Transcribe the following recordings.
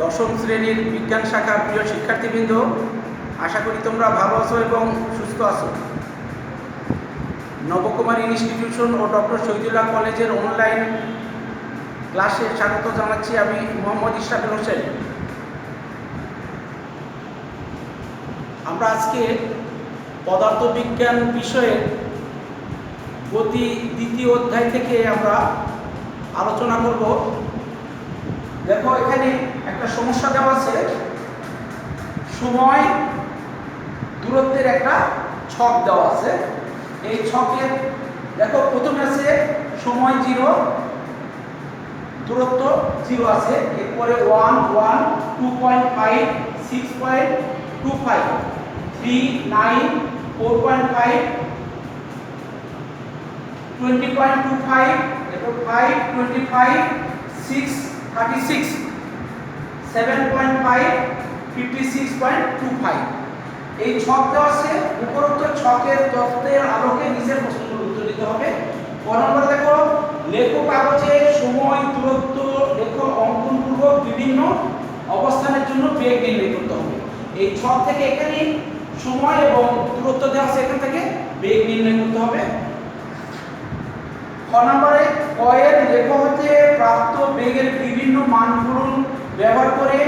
দশম শ্রেণীর বিজ্ঞান শাখার প্রিয় শিক্ষার্থীবৃন্দ, আশা করি তোমরা ভালো আছো এবং সুস্থ আছো। নবকুমার ইনস্টিটিউশন ও ডক্টর শহীদুল্লাহ কলেজের অনলাইন ক্লাসে স্বাগত জানাচ্ছি। আমি মোহাম্মদ ইশরাকুল হোসেন। আমরা আজকে পদার্থবিজ্ঞান বিষয়ের গতি দ্বিতীয় অধ্যায় থেকে আমরা আলোচনা করব। দেখো, এখানে একটা সমস্যা দেওয়া আছে, সময় দূরত্বের একটা ছক দেওয়া আছে। এই ছকের দেখো প্রথমে আছে সময় 0, দূরত্ব 0 আছে, এরপরে 1, 1, 2.5, 6.25, 3, 9, 4.5, 20.25, এরপর 5, 25, 6, 36, 7.5, 56.25। এই ছক দেওয়া আছে। উপরোক্ত ছকের তথ্যের আলোকে নিচের প্রশ্নগুলোর উত্তর দিতে হবে। ক নম্বরে দেখো, লেখো কাগজে সময় দূরত্ব লেখো অঙ্কনপূর্বক বিভিন্ন অবস্থানের জন্য বেগ নির্ণয় করতে হবে। এই ছক থেকে এখানে সময় এবং দূরত্ব দেওয়া আছে, এখান থেকে বেগ নির্ণয় করতে হবে। ক নম্বরে, কয়ের লেখো হতে প্রাপ্ত বেগের বিভিন্ন মানগুলো ব্যবহার করে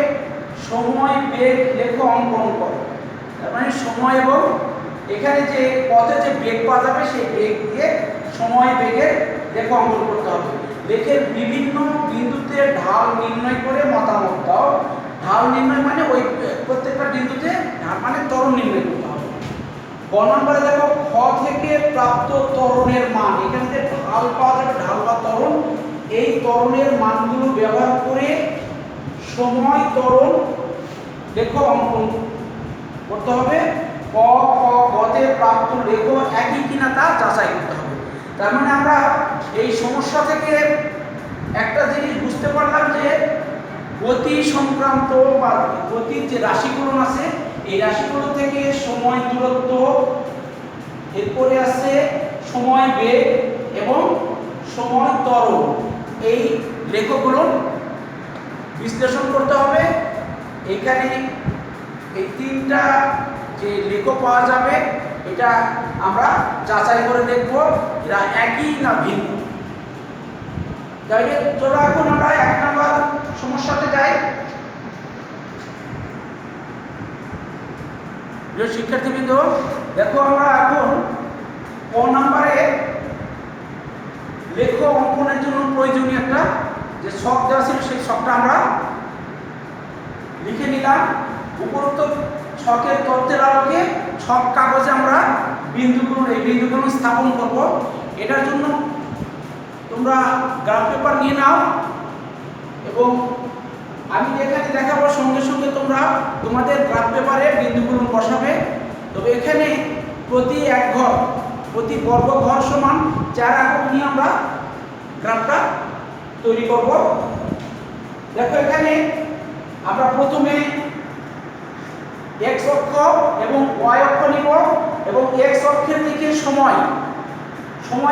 সময় বেগ লেখো অঙ্কন করো। তার মানে সময় এবং এখানে যে পথে যে বেগ পাওয়া যাবে সেই বেগ দিয়ে সময় বেগের লেখো অঙ্কন করতে হবে। লেখের বিভিন্ন বিন্দুতে ঢাল নির্ণয় করে মতামত দাও। ঢাল নির্ণয় মানে ওই প্রত্যেকটা বিন্দুতে ঢাল মানে ত্বরণ নির্ণয় করতে হবে। গ নম্বরে দেখো, খ থেকে প্রাপ্ত ত্বরণের মান, এখানে যে ঢাল পাওয়া যাবে, ঢাল বা ত্বরণ, এই ত্বরণের মানগুলো ব্যবহার করে সময় ত্বরণ লেখো অঙ্কন করতে হবে। ক, খ, গতে প্রাপ্ত লেখো একই কিনা তা যাচাই করতে হবে। তার মানে আমরা এই সমস্যা থেকে একটা জিনিস বুঝতে পারলাম যে গতি সংক্রান্ত বা গতির যে রাশিগুলো আছে, এই রাশিগুলো থেকে সময় দূরত্ব, এরপরে আছে সময় বেগ এবং সময় ত্বরণ, এই লেখগুলো বিশ্লেষণ করতে হবে। এখানে এই তিনটা যে লেখ পাওয়া যাবে, এটা আমরা যাচাই করে দেখব এরা একই না ভিন্ন। তাহলে চলো এখন আমরা 1 নম্বর সমস্যাতে যাই। প্রিয় শিক্ষার্থীবৃন্দ, দেখো আমরা এখন ক নম্বরে লেখ অঙ্কনের জন্য প্রয়োজনীয় একটা যে ছক দেওয়া ছিল, সেই ছকটা আমরা লিখে নিলাম। উপরোক্ত ছকের তথ্যের আলোকে ছক কাগজে আমরা এই বিন্দুগুলো স্থাপন করব। এটার জন্য তোমরা গ্রাফ পেপার নিয়ে নাও এবং আমি যেখানে দেখাবো সঙ্গে সঙ্গে তোমরা তোমাদের গ্রাফ পেপারে বিন্দুগুলো বসাবে। তবে এখানে প্রতি বর্গ ঘর সমান 4 একক নিয়ে আমরা গ্রাফটা তৈরি করব। দেখো, এখানে আমরা প্রথমে x অক্ষ এবং y অক্ষ নিব এবং x অক্ষের দিকে সময়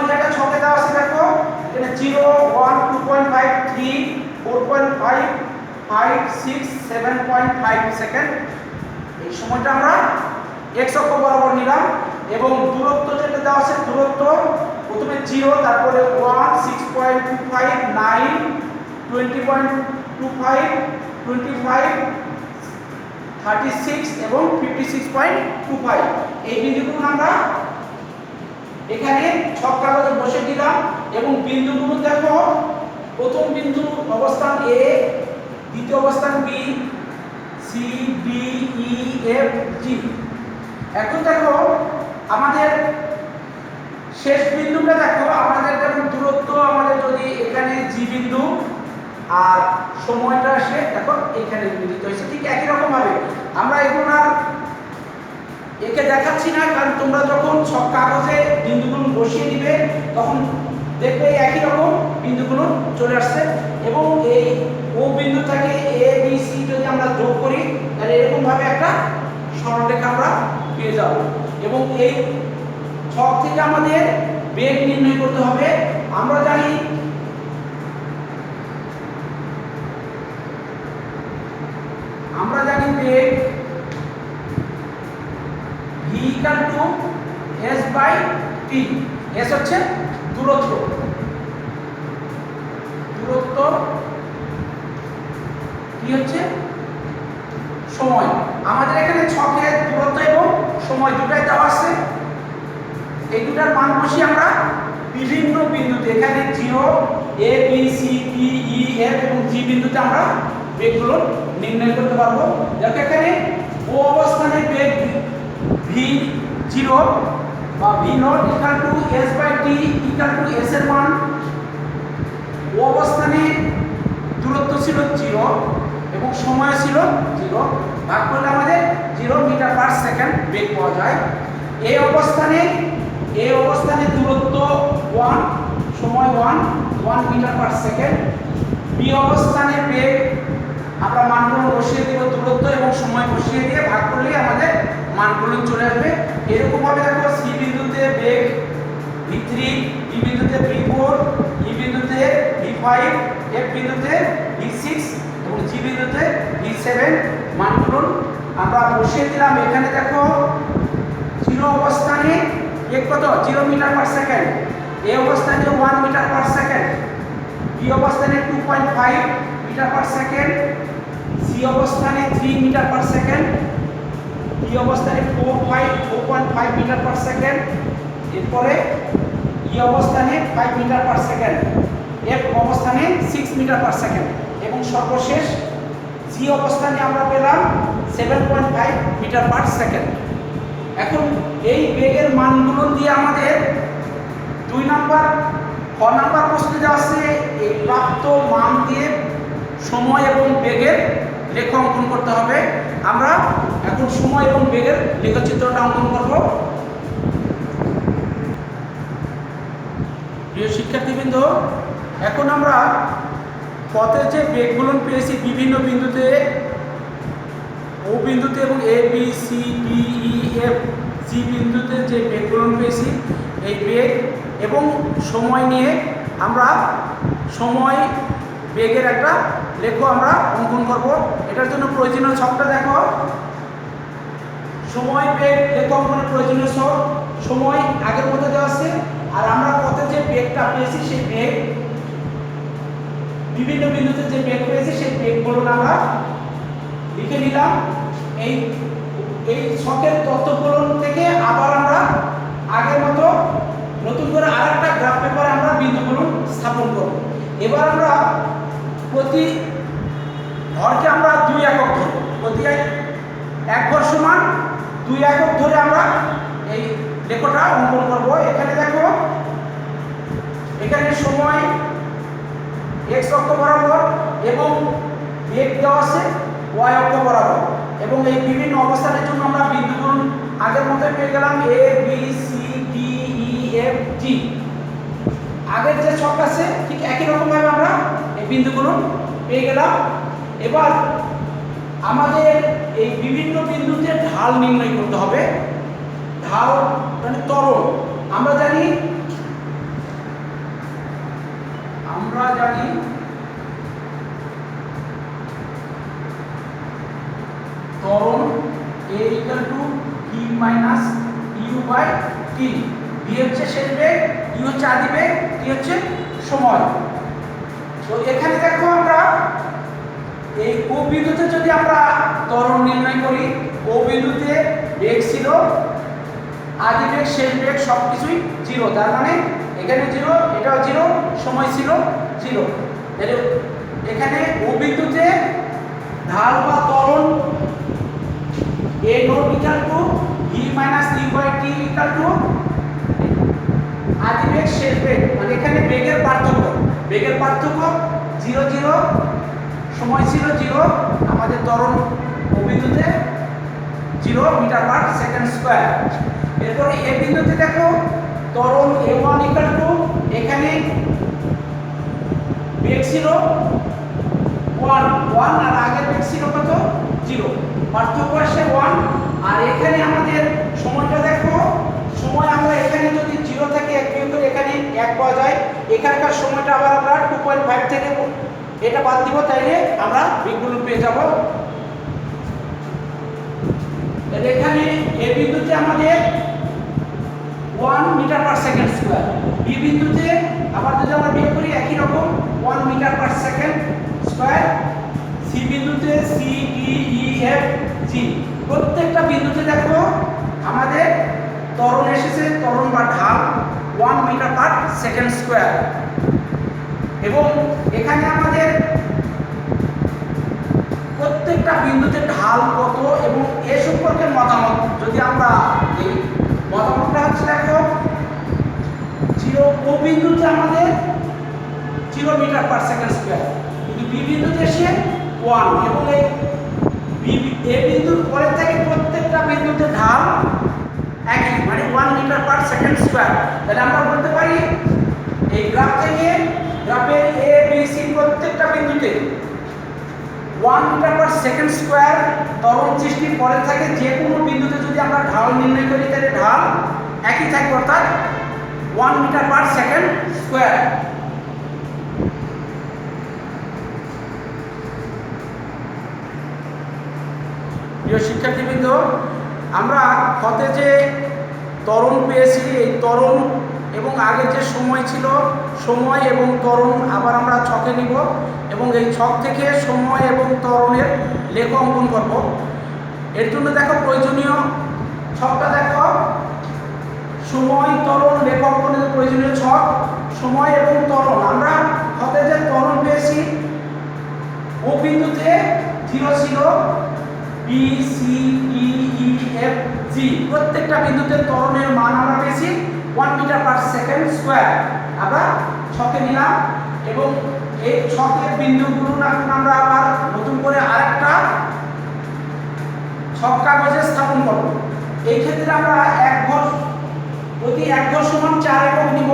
যেটা ছকে দেওয়া আছে, দেখো এখানে 0, 1, 2.5, 3, 4.5, 5, 6, 7.5 সেকেন্ড। এই সময়টা আমরা x অক্ষ বরাবর নিলাম এবং দূরত্ব যেটা দেওয়া আছে, দূরত্ব প্রথমে 0, তারপরে 1, 6.25, 9, 20.25, 25, 36 এবং 56.25, এই বিন্দুগুলো আমরা এখানে ছক কাগজে বসে দিলাম। এবং বিন্দুগুলো দেখো, প্রথম বিন্দু অবস্থান A, দ্বিতীয় অবস্থান B, C, D, E, F, G। এখন দেখো আমাদের শেষ বিন্দুটা, দেখো আমাদের যেমন দূরত্ব আমাদের যদি এখানে G বিন্দু আর সময়টা আসে দেখো এখানে মিলিত হয়েছে, ঠিক একই রকম ভাবে আমরা এখন আর একে দেখাচ্ছি না, কারণ তোমরা যখন ছক কাগজে বিন্দুগুলো বসিয়ে দিবে তখন দেখবে একই রকম বিন্দুগুলো চলে আসছে। এবং এই ও বিন্দু থেকে A, B, C যদি আমরা যোগ করি তাহলে এরকম ভাবে একটা সরলরেখা আমরা পেয়ে যাব। এবং এই ছক থেকে আমাদের বেগ নির্ণয় করতে হবে। আমরা জানি টি। এস হচ্ছে দূরত্ব, দূরত্ব, কি হচ্ছে সময়। আমাদের এখানে ছকে দূরত্ব এবং সময় দুটাই দেওয়া আছে। এই দুটার মান বসিয়ে আমরা বিভিন্ন বিন্দুতে, এখানে 0 A B C D E F এবং জি বিন্দুতে আমরা বেগগুলো নির্ণয় করতে পারবো। দেখো এখানে ও অবস্থানে বেগ v0 বা v0 equal to s by t equal to s এর মান, ও অবস্থানে দূরত্ব ছিল 0 এবং সময় ছিল 0, ভাগ করলে আমাদের 0 মিটার পার সেকেন্ড বেগ পাওয়া যায়। এই অবস্থানে দূরত্ব 1, সময় 1 মিটার পার সেকেন্ড। বি অবস্থানে বেগ আমরা মানগুলো বসিয়ে দেব, দূরত্ব এবং সময় বসিয়ে দিয়ে ভাগ করলে আমাদের মানগুলো চলে আসবে। এরকম ভাবে দেখো সি বিন্দুতে বেগ v3, বি বিন্দুতে v4, ই বিন্দুতে v5, এফ বিন্দুতে v6 এবং জি বিন্দুতে v7 মানগুলো আমরা বসিয়ে দিলাম। এখানে দেখো 0 অবস্থানে বেগ কত, 0 মিটার পার সেকেন্ড, এ অবস্থানে 1 মিটার পার সেকেন্ড, বি অবস্থানে 2.5 মিটার পার সেকেন্ড, সি অবস্থানে 3 মিটার পার সেকেন্ড, ডি অবস্থানে 4.5 মিটার পার সেকেন্ড, এরপরে ই অবস্থানে 5 মিটার পার সেকেন্ড, এফ অবস্থানে 6 মিটার পার সেকেন্ড এবং সর্বশেষ জি অবস্থানে আমরা পেলাম 7.5 মিটার পার সেকেন্ড। এখন এই বেগের মানগুলো দিয়ে আমাদের 2 নাম্বার খ নাম্বার প্রশ্নে দেওয়া আছে এই প্রাপ্ত মান দিয়ে সময় এবং বেগের রেখা অঙ্কন করতে হবে। আমরা এখন সময় এবং বেগের লেখচিত্রটা অঙ্কন করব। প্রিয় শিক্ষার্থীবৃন্দ, এখন আমরা পথে যে বেগগুলো পেয়েছি বিভিন্ন বিন্দুতে, ও বিন্দুতে এবং A B C D E F G বিন্দুতে যে বেগগুলো পেয়েছি, এই বেগ এবং সময় নিয়ে আমরা সময় বেগের একটা লেখ আমরা অঙ্কন করব। এটার জন্য প্রয়োজনীয় ছকটা দেখো, সময় বেগ লেখ অঙ্কনের প্রয়োজনীয় ছক। সময় আগের মধ্যে দেওয়া আছে, আর আমরা পথে যে বেগটা পেয়েছি সেই বেগ, বিভিন্ন বিন্দুতে যে বেগ পেয়েছি সেই বেগগুলো আমরা লিখে নিলাম। এই ছকের তথ্যগুলো থেকে আবার আমরা আগের মতো নতুন করে আরেকটা গ্রাফ পেপারে আমরা বিন্দুগুলো স্থাপন করব। এবার আমরা প্রতি ঘরকে আমরা 2 একক ধরব, প্রতি এক ঘর সমান 2 একক ধরে আমরা এই লেখটা অঙ্কন করব। এখানে দেখো, এখানে সময় x অক্ষ বরাবর এবং বেগ দেওয়া আছে y অক্ষ বরাবর, এবং এই বিভিন্ন অবস্থানের জন্য আমরা বিন্দুগুলো আগের মতো পেয়ে গেলাম a b c d e f g। আগের যে ছক আছে ঠিক একই রকম ভাবে আমরা এই বিন্দুগুলো পেয়ে গেলাম। এবার আমাদের এই বিভিন্ন বিন্দুতে ঢাল নির্ণয় করতে হবে। ঢাল মানে ত্বরণ। আমরা জানি ত্বরণ a equal to v minus u by t। v হচ্ছে শেষ বেগ, u হচ্ছে আদি বেগ, t হচ্ছে সময়। তো এখানে দেখো আমরা এই ও বিন্দুতে যদি আমরা ত্বরণ নির্ণয় করি, ও বিন্দুতে বেগ ছিল, আদি বেগ শেষ বেগ সবকিছুই 0, তার মানে এখানে 0, এটাও 0, সময় ছিল 0। তাহলে এখানে ও বিন্দুতে ঢাল বা ত্বরণ a naught equal to v minus u by t equal to আদি বেগ শেষ বেগ, মানে এখানে বেগের পার্থক্য 0 0, সময় ছিল 0, আমাদের ত্বরণ ও বিন্দুতে 0 মিটার পার সেকেন্ড স্কয়ার। এরপরে এ বিন্দুতে দেখো ত্বরণ a1 equal to, এখানে বেগ ছিল 1 আর আগের বেগ ছিল কত 0, পার্থক্য আসে 1। আর এখানে আমাদের সময়টা দেখো, সময় আমরা এখানে যদি 0 থেকে 1 বিয়োগ করি এখানে 1 পাওয়া যায়, এখানকার সময়টা আবার আমরা 2.5 থেকে এটা বাদ দিব, তাইলে আমরা বেগগুলো পেয়ে যাব। এখানে এ বিন্দুতে আমাদের 1 metre per second square. B বিন্দুতে আবার যদি আমরা বের করি একই রকম 1 metre per second square. C বিন্দুতে C D E F G প্রত্যেকটা বিন্দুতে দেখো আমাদের ত্বরণ এসেছে, ত্বরণ বা ঢাল 1 মিটার পার সেকেন্ড স্কয়ার। এবং এখানে আমাদের প্রত্যেকটা বিন্দুতে ঢাল কত এবং এ সম্পর্কে মতামত যদি আমরা এই মতামতটা হচ্ছে দেখো 0 ও বিন্দুতে আমাদের 0 মিটার পার সেকেন্ড স্কয়ার, কিন্তু বি বিন্দুতে এসে 1 এবং এই এ বিন্দুর পরে থেকে প্রত্যেকটা বিন্দুতে ঢাল একই, মানে 1 মিটার পার সেকেন্ড স্কয়ার। তাহলে আমরা বলতে পারি এই গ্রাফ থেকে গ্রাফের এ বি সি প্রত্যেকটা বিন্দুতে 1 মিটার পার সেকেন্ড স্কয়ার ত্বরণ সৃষ্টির পরে থাকে। যে কোনো বিন্দুতে যদি আমরা ঢাল নির্ণয় করি তাহলে ঢাল একই থাকবে, অর্থাৎ 1 মিটার পার সেকেন্ড স্কয়ার। প্রিয় শিক্ষার্থীবৃন্দ, আমরা হতে যে ত্বরণ পেয়েছি, এই ত্বরণ এবং আগে যে সময় ছিল, সময় এবং ত্বরণ আবার আমরা ছকে নিব এবং এই ছক থেকে সময় এবং ত্বরণের লেখ অঙ্কন করব। এর জন্য দেখো প্রয়োজনীয় ছকটা দেখো, সময় ত্বরণ লেখ অঙ্কনের প্রয়োজনীয় ছক সময় এবং ত্বরণ। আমরা হতে যে ত্বরণ পেয়েছি ও বিন্দুতে 0 ছিল, B C D E F G প্রত্যেকটা বিন্দুতে ত্বরণের মান আমরা পেয়েছি 1 মিটার পার সেকেন্ড স্কয়ার। আমরা ছকে নিলাম এবং এই ছকের বিন্দুগুলো এখন আমরা আবার নতুন করে আরেকটা ছক কাগজে স্থাপন করব। এই ক্ষেত্রে আমরা এক ঘর প্রতি এক ঘর সমান 4 একক নিব।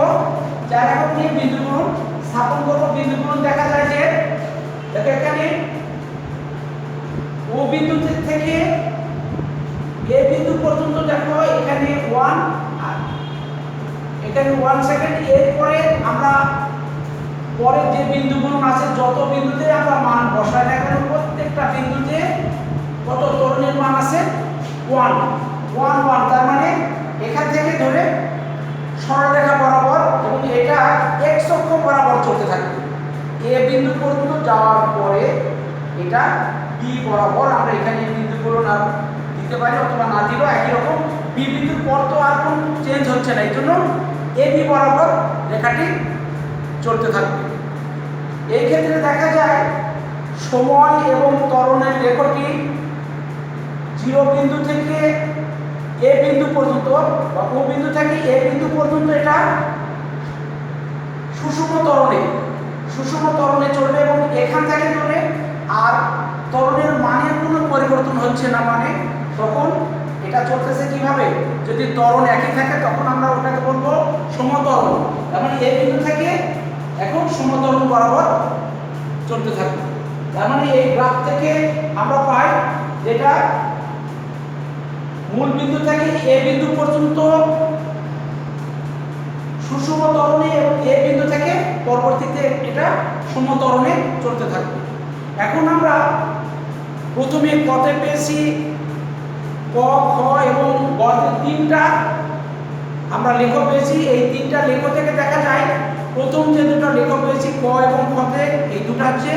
4 একক নিয়ে বিন্দুগুলো স্থাপন করব। বিন্দুগুলো দেখা যায় যে দেখো এখানে ও বিন্দু থেকে এ বিন্দু পর্যন্ত দেখো এখানে 1 আর এখানে 1 সেকেন্ড। এরপরে আমরা পরে যে বিন্দুগুলো আছে যত বিন্দুতে আমরা মান বসাই না কেন প্রত্যেকটা বিন্দুতে কত ত্বরণের মান আছে 1 1 1। তার মানে এখান থেকে ধরে সরলরেখা বরাবর এবং এটা x অক্ষ বরাবর চলতে থাকবে। এ বিন্দু পর্যন্ত যাওয়ার পরে এটা বি বরাবর আমরা এখানে বিন্দুগুলো না দিতে পারি অথবা না দিলেও একই রকম। বি বিন্দুর পর তো আর কোনো চেঞ্জ হচ্ছে না, এই জন্য এ বি বরাবর রেখাটি চলতে থাকবে। এই ক্ষেত্রে দেখা যায় সময় এবং ত্বরণের রেখাটি 0 বিন্দু থেকে এ বিন্দু পর্যন্ত বা ও বিন্দু থেকে এ বিন্দু পর্যন্ত এটা সুষম ত্বরণে চলবে এবং এখান থেকে ধরে আর ত্বরণের মানের কোনো পরিবর্তন হচ্ছে না, মানে তখন এটা চলতেছে কিভাবে, যদি ত্বরণ একই থাকে তখন আমরা ওটাকে বলবো সমত্বরণ। তার মানে এই বিন্দু থেকে এখন সমত্বরণ বরাবর চলতে থাকবে। তার মানে এই গ্রাফ থেকে আমরা পাই যেটা মূল বিন্দু থেকে এ বিন্দু পর্যন্ত সুষম ত্বরণে এবং এ বিন্দু থেকে পরবর্তীতে এটা সমত্বরণে চলতে থাকবে। এখন আমরা প্রথমে কতে পেয়েছি ক খ এবং গতে 3টা আমরা লেখ পেয়েছি। এই 3টা লেখ থেকে দেখা যায় প্রথম যে দুটো লেখ পেয়েছি ক এবং খতে, এই দুটো হচ্ছে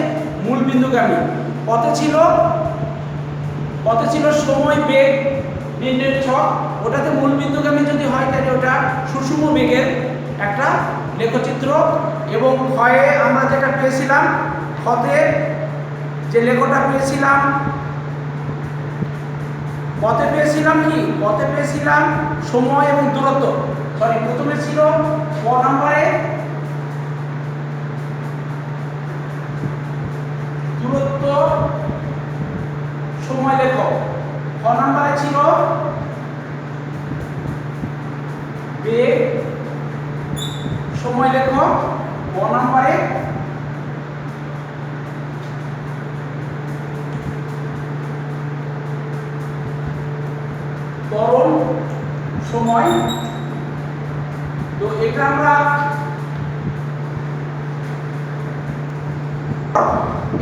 মূল বিন্দুগামী। কতে ছিল সময় বেগ নির্ণয়ের ছক, ওটাতে মূল বিন্দুগামী যদি হয় তাহলে ওটা সুষম বেগের একটা লেখচিত্র। এবং ক্ষয়ে আমরা যেটা পেয়েছিলাম খতে যে লেখটা পেয়েছিলাম, কতে পেয়েছিলাম কি, কতে পেয়েছিলাম সময় এবং দূরত্ব। প্রথমে ছিল ক নম্বরে দূরত্ব সময় লেখ, খ নম্বরে ছিল বেগ সময় লেখ, গ নম্বরে ত্বরণ সময়। তো এটা আমরা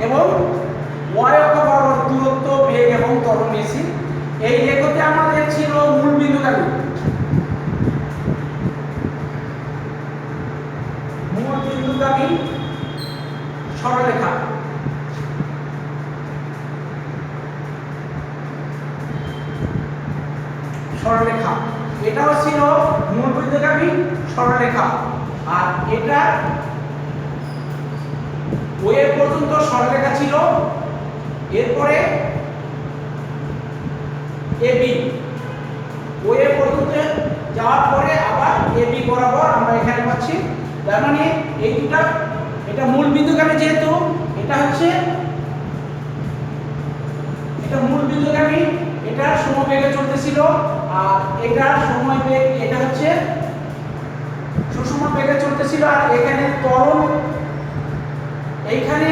এবং y অক্ষ বরাবর দূরত্ব বেগ এবং ত্বরণ নিয়েছি। এই লেখতে আমাদের ছিল মূল বিন্দুগামী। বিন্দুগামী সরলরেখা। সরলরেখা এটাও ছিল মূল বিন্দুগামী সরলরেখা, আর এটা ওয়ে পর্যন্ত সরলরেখা ছিল। এরপরে এবি ওয়ে পর্যন্ত যাওয়ার পরে আবার এবি বরাবর আমরা এখানে পাচ্ছি। তার মানে এই দুটা, এটা মূল বিন্দুগামী, যেহেতু এটা হচ্ছে এটা মূল বিন্দুগামী, এটা সমবেগে চলতেছিল, আর এটা সময় বেগ, এটা হচ্ছে সুষম বেগে চলতেছিল। আর এখানে ত্বরণ, এইখানে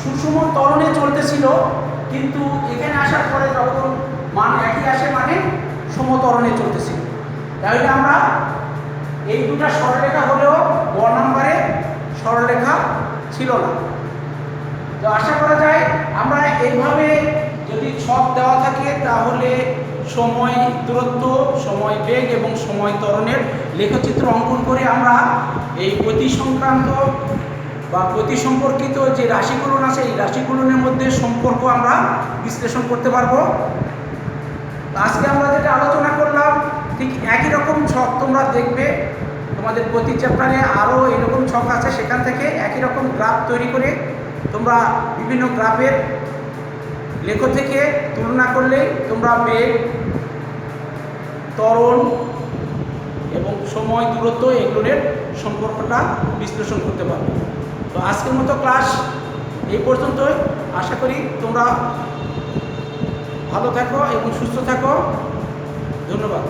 সুষম ত্বরণে চলতেছিল, কিন্তু এখানে আসার পরে যখন মান একই আসে মানে সমত্বরণে চলতেছিল। তাহলে আমরা এই দুটা সরলরেখা হলেও গ নম্বরে সরলরেখা ছিল না। তো আশা করা যায় আমরা এইভাবে যদি ছক দেওয়া থাকে তাহলে সময় দূরত্ব, সময় বেগ এবং সময় ত্বরণের লেখচিত্র অঙ্কন করে আমরা এই গতি সংক্রান্ত বা গতি সম্পর্কিত যে রাশিগুলন আছে এই রাশিগুলনের মধ্যে সম্পর্ক আমরা বিশ্লেষণ করতে পারবো। আজকে আমরা যেটা আলোচনা করলাম ঠিক একই রকম ছক তোমরা দেখবে, তোমাদের গতি চ্যাপ্টারে আরও এরকম ছক আছে, সেখান থেকে একই রকম গ্রাফ তৈরি করে তোমরা বিভিন্ন গ্রাফের লেখ থেকে তুলনা করলে তোমরা বেগ, ত্বরণ এবং সময় দূরত্ব এগুলোর সম্পর্কটা বিশ্লেষণ করতে পারবে। তো আজকের মতো ক্লাস এই পর্যন্তই। আশা করি তোমরা ভালো থাকো এবং সুস্থ থাকো। ধন্যবাদ।